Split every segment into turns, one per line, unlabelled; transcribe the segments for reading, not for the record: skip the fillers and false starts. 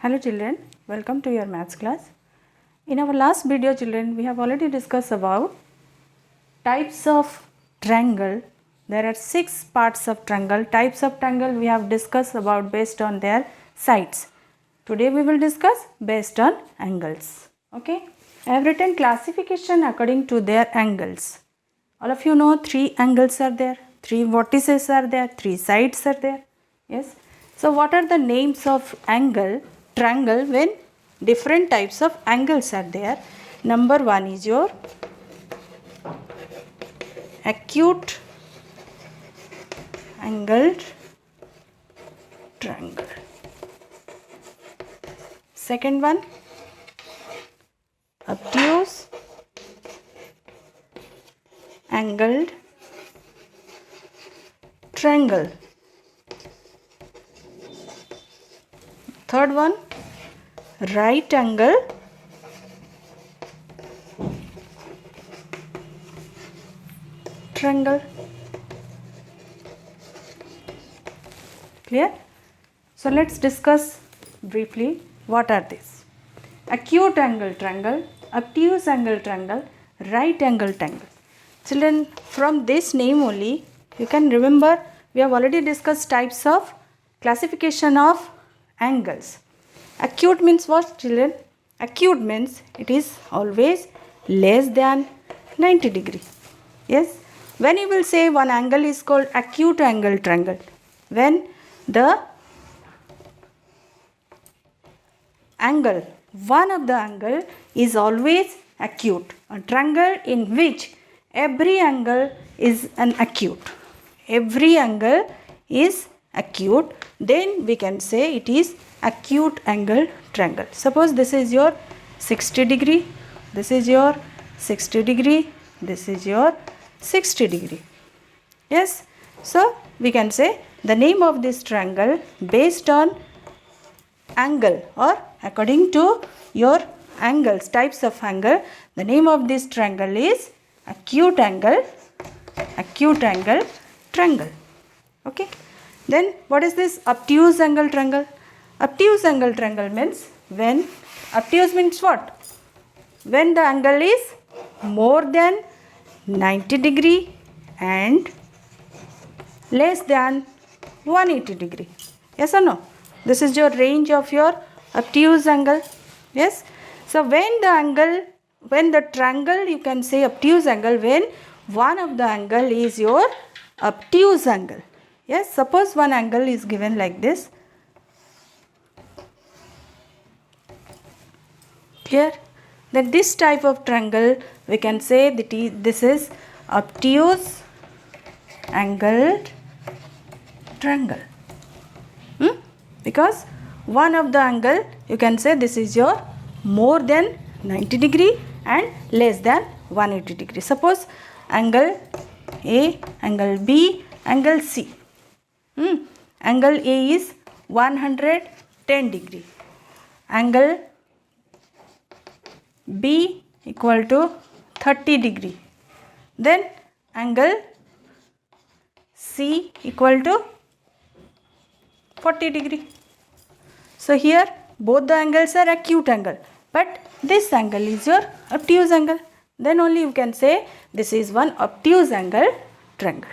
Hello children, welcome to your maths class. In our last video children, we have already discussed about types of triangle. There are 6 parts of triangle. Types of triangle we have discussed about based on their sides. Today we will discuss based on angles. Okay. I have written classification according to their angles. All of you know 3 angles are there, 3 vertices are there, 3 sides are there. Yes. So what are the names of triangle when different types of angles are there? Number 1 is your acute angled triangle. Second one, obtuse angled triangle. Third one, right angle triangle. Clear? So let's discuss briefly what are these. Acute angle triangle, obtuse angle triangle, right angle triangle. Children, from this name only you can remember we have already discussed types of classification of angles. Acute means what children? Acute means it is always less than 90 degree. Yes. When you will say one angle is called acute angle triangle, when the angle, one of the angle is always acute. A triangle in which every angle is an acute. Every angle is acute, then we can say it is acute angle triangle. Suppose this is your 60 degree, this is your 60 degree, this is your 60 degree. Yes, so we can say the name of this triangle based on angle or according to your angles, types of angle, the name of this triangle is acute angle triangle. Okay. Then what is this obtuse angle triangle? Obtuse angle triangle means when, obtuse means what? When the angle is more than 90 degree and less than 180 degree. Yes or no? This is your range of your obtuse angle. Yes. So when the angle, when the triangle, you can say obtuse angle when one of the angle is your obtuse angle. Yes, suppose one angle is given like this. Clear? Then this type of triangle we can say that this is obtuse angled triangle. Because one of the angle you can say this is your more than 90 degree and less than 180 degree. Suppose angle A, angle B, angle C. Angle A is 110 degree. Angle B equal to 30 degree. Then angle C equal to 40 degree. So here both the angles are acute angle, but this angle is your obtuse angle. Then only you can say this is one obtuse angle triangle.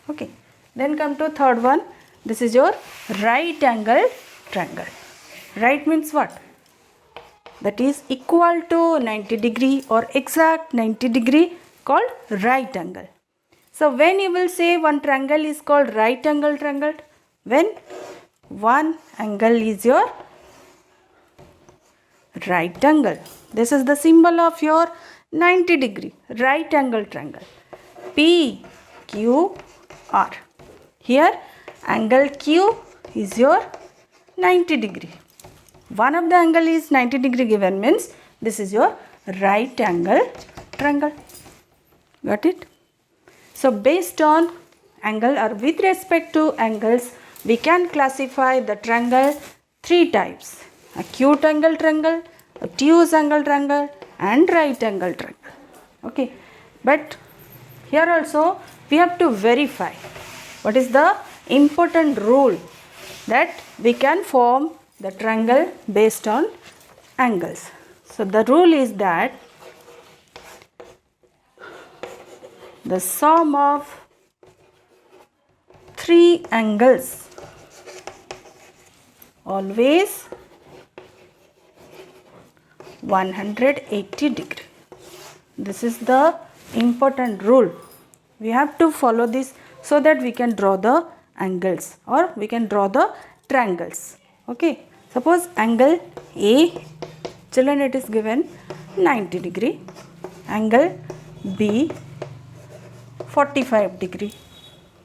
Okay. Then come to third one. This is your right angle triangle. Right means what? That is equal to 90 degree or exact 90 degree called right angle. So when you will say one triangle is called right angle triangle, when one angle is your right angle. This is the symbol of your 90 degree right angle triangle. P, Q, R. Here angle Q is your 90 degree. One of the angle is 90 degree given means this is your right angle triangle. Got it? So based on angle or with respect to angles, we can classify the triangle 3 types. Acute angle triangle, obtuse angle triangle and right angle triangle. Okay. But here also we have to verify what is the important rule that we can form the triangle based on angles. So the rule is that the sum of three angles always 180 degree. This is the important rule. We have to follow this so that we can draw the angles or we can draw the triangles. Okay. Suppose angle A, children, it is given 90 degree. Angle B 45 degree.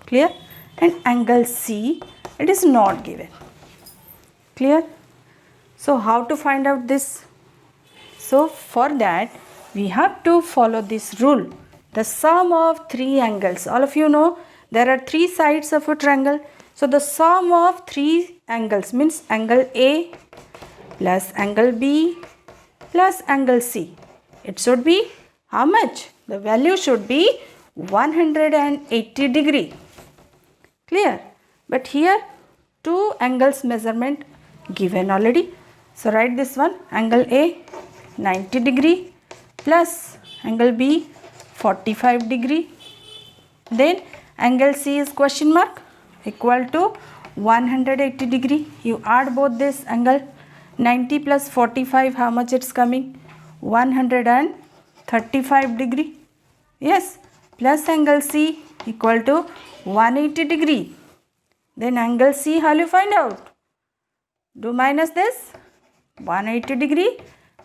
Clear? And angle C, it is not given. Clear? So how to find out this? So for that we have to follow this rule. The sum of three angles. All of you know there are three sides of a triangle. So the sum of three angles means angle A plus angle B plus angle C. It should be how much? The value should be 180 degree. Clear? But here two angles measurement given already. So write this one, angle A 90 degree plus angle B 45 degree. Then angle C is question mark equal to 180 degree. You add both this angle 90 plus 45, how much it's coming? 135 degree. Yes, plus angle C equal to 180 degree. Then angle C, how will you find out? Do minus this, 180 degree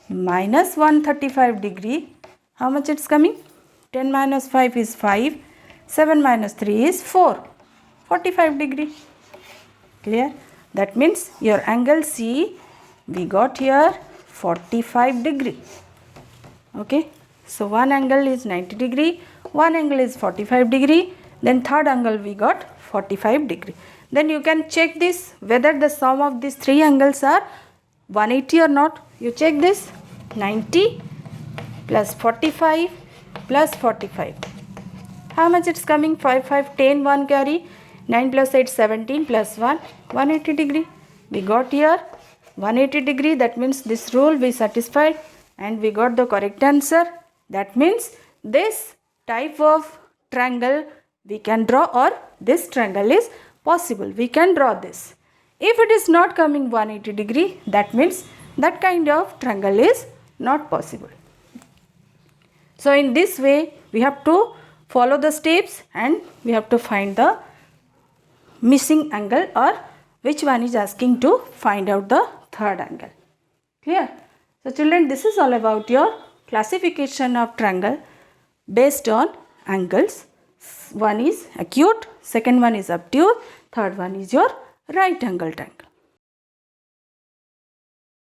minus 135 degree. How much it's coming? 10 minus 5 is 5. 7 minus 3 is 4. 45 degree. Clear? That means your angle C, we got here 45 degree. Okay. So one angle is 90 degree. One angle is 45 degree. Then third angle we got 45 degree. Then you can check this whether the sum of these three angles are 180 or not. You check this, 90 plus 45 plus 45. How much it's coming? 5, 5, 10, 1 carry. 9 plus 8, 17 plus 1, 180 degree. We got here 180 degree. That means this rule we satisfied and we got the correct answer. That means this type of triangle we can draw, or this triangle is possible. We can draw this. If it is not coming 180 degree, that means that kind of triangle is not possible. So in this way we have to follow the steps and we have to find the missing angle, or which one is asking to find out the third angle. Clear? So children, this is all about your classification of triangle based on angles. One is acute, second one is obtuse, third one is your right angle triangle.